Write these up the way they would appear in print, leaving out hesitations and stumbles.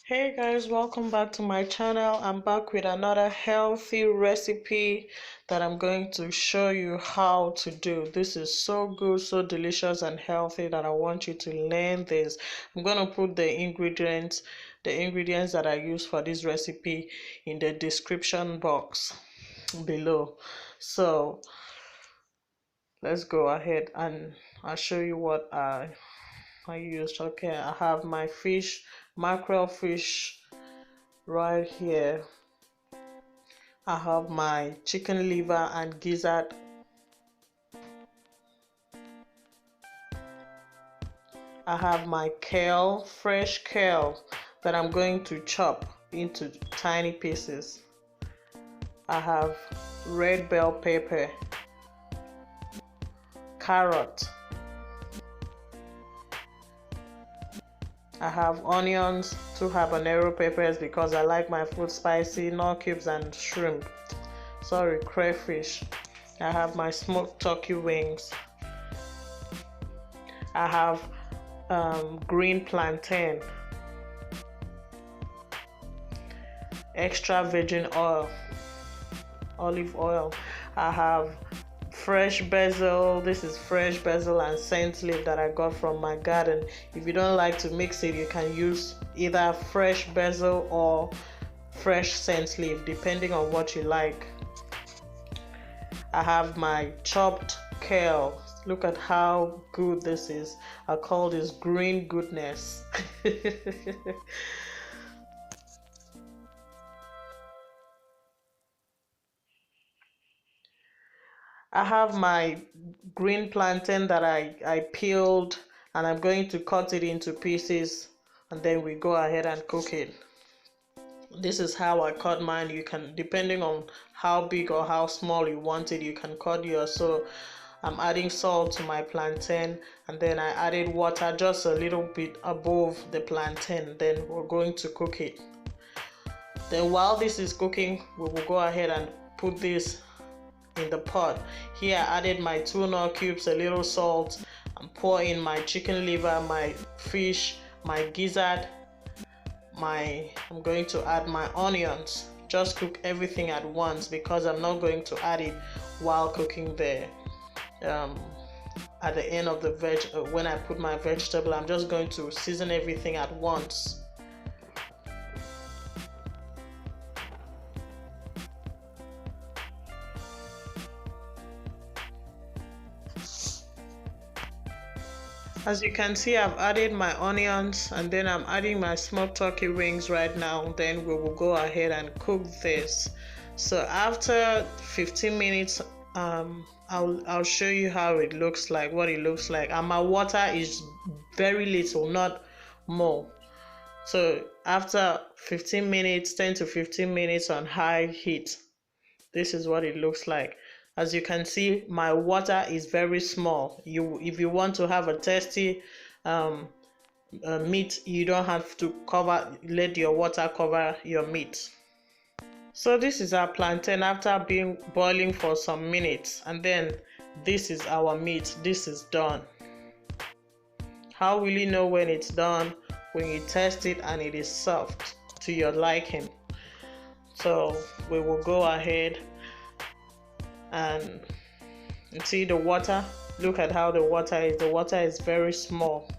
Hey guys, welcome back to my channel. I'm back with another healthy recipe that I'm going to show you how to do. This is so good, so delicious and healthy that I want you to learn this. I'm going to put the ingredients that I use for this recipe in the description box below. So let's go ahead and I'll show you what I used. Okay, I have my fish, mackerel fish right here. I have my chicken liver and gizzard. I have my kale, fresh kale that I'm going to chop into tiny pieces. I have red bell pepper, carrot. I have onions, 2 habanero peppers because I like my food spicy, knorr cubes and shrimp. Sorry, crayfish. I have my smoked turkey wings. I have green plantain, extra virgin oil, olive oil. I have fresh basil. This is fresh basil and scent leaf that I got from my garden. If you don't like to mix it, you can use either fresh basil or fresh scent leaf depending on what you like. I have my chopped kale. Look at how good this is. I call this green goodness. I have my green plantain that I peeled, and I'm going to cut it into pieces, and then we go ahead and cook it. This is how I cut mine. You can, depending on how big or how small you want it, you can cut yours. So I'm adding salt to my plantain, and then I added water just a little bit above the plantain. Then we're going to cook it. Then while this is cooking, we will go ahead and put this in the pot. Here I added my 2 knorr cubes, a little salt, and pour in my chicken liver, my fish, my gizzard, I'm going to add my onions. Just cook everything at once because I'm not going to add it while cooking at the end of the when I put my vegetable. I'm just going to season everything at once. As you can see, I've added my onions, and then I'm adding my smoked turkey wings right now. Then we will go ahead and cook this. So after 15 minutes, I'll show you how it looks like, what it looks like. And my water is very little, not more. So after 15 minutes, 10 to 15 minutes on high heat, this is what it looks like. As you can see, my water is very small. If you want to have a tasty meat, you don't have to let your water cover your meat. So this is our plantain after being boiling for some minutes, and then this is our meat. This is done. How will you know when it's done? When you test it and it is soft to your liking. So we will go ahead and see the water. Look at how the water is. The water is very small,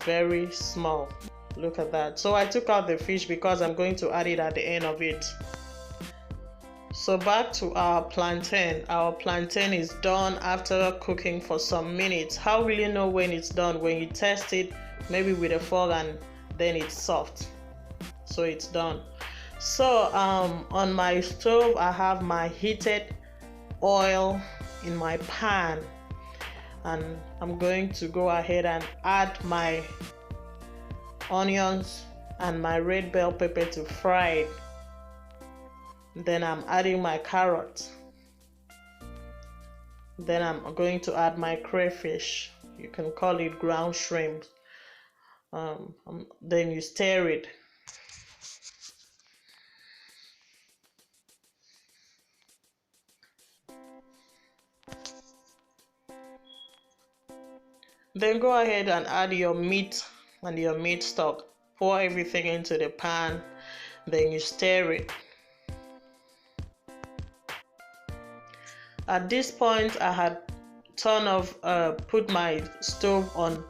very small. Look at that. So I took out the fish because I'm going to add it at the end of it. So back to our plantain. Our plantain is done after cooking for some minutes. How will you know when it's done? When you test it, maybe with a fork, and then it's soft. So it's done. So on my stove, I have my heated oil in my pan, and I'm going to go ahead and add my onions and my red bell pepper to fry it. Then I'm adding my carrot. Then I'm going to add my crayfish. You can call it ground shrimp. Then you stir it. Then go ahead and add your meat and your meat stock. pour everything into the pan, then you stir it. At this point, I had put my stove on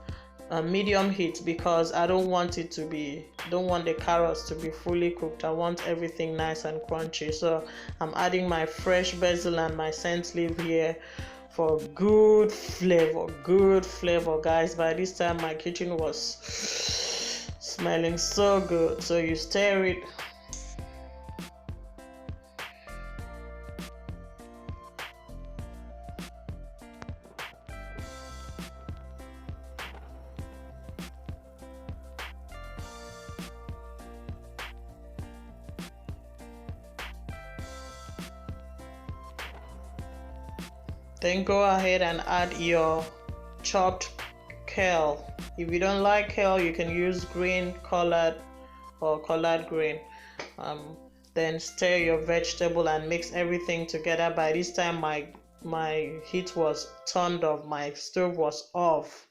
medium heat because I don't want the carrots to be fully cooked. I want everything nice and crunchy. So I'm adding my fresh basil and my scent leaf here for good flavor, guys. By this time my kitchen was smelling so good. So you stir it. Then go ahead and add your chopped kale. If you don't like kale, you can use green collard or collard green. Then stir your vegetable and mix everything together. By this time my heat was turned off, my stove was off.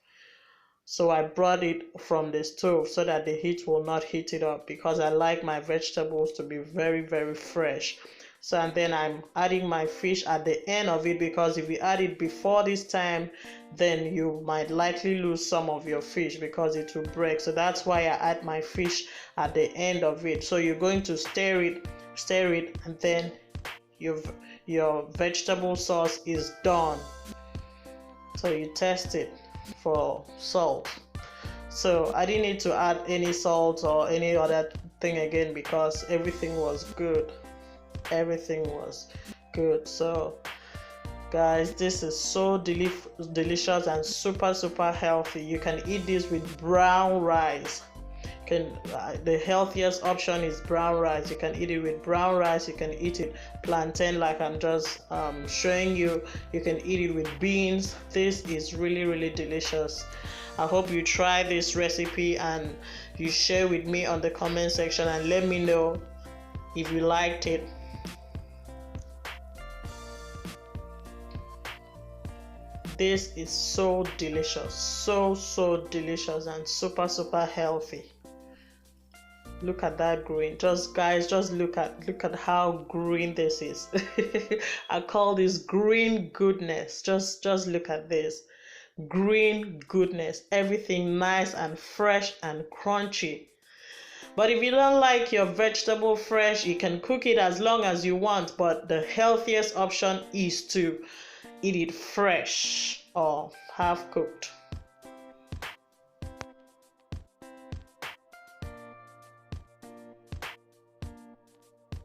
So I brought it from the stove so that the heat will not heat it up, because I like my vegetables to be very, very fresh. So, and then I'm adding my fish at the end of it, because if you add it before this time, then you might likely lose some of your fish because it will break. So that's why I add my fish at the end of it. So you're going to stir it, and then your vegetable sauce is done. So you test it for salt. So I didn't need to add any salt or any other thing again because everything was good. So guys, this is so delicious and super healthy. You can eat this with brown rice. The healthiest option is brown rice. You can eat it with brown rice. You can eat it plantain like I'm just showing you. You can eat it with beans. This is really delicious. I hope you try this recipe and you share with me on the comment section and let me know if you liked it. This is so delicious, so delicious and super healthy. Look at that green. Guys, just look at how green this is. I call this green goodness. Just look at this. Green goodness. Everything nice and fresh and crunchy. But if you don't like your vegetable fresh, you can cook it as long as you want, but the healthiest option is to eat it fresh or half cooked.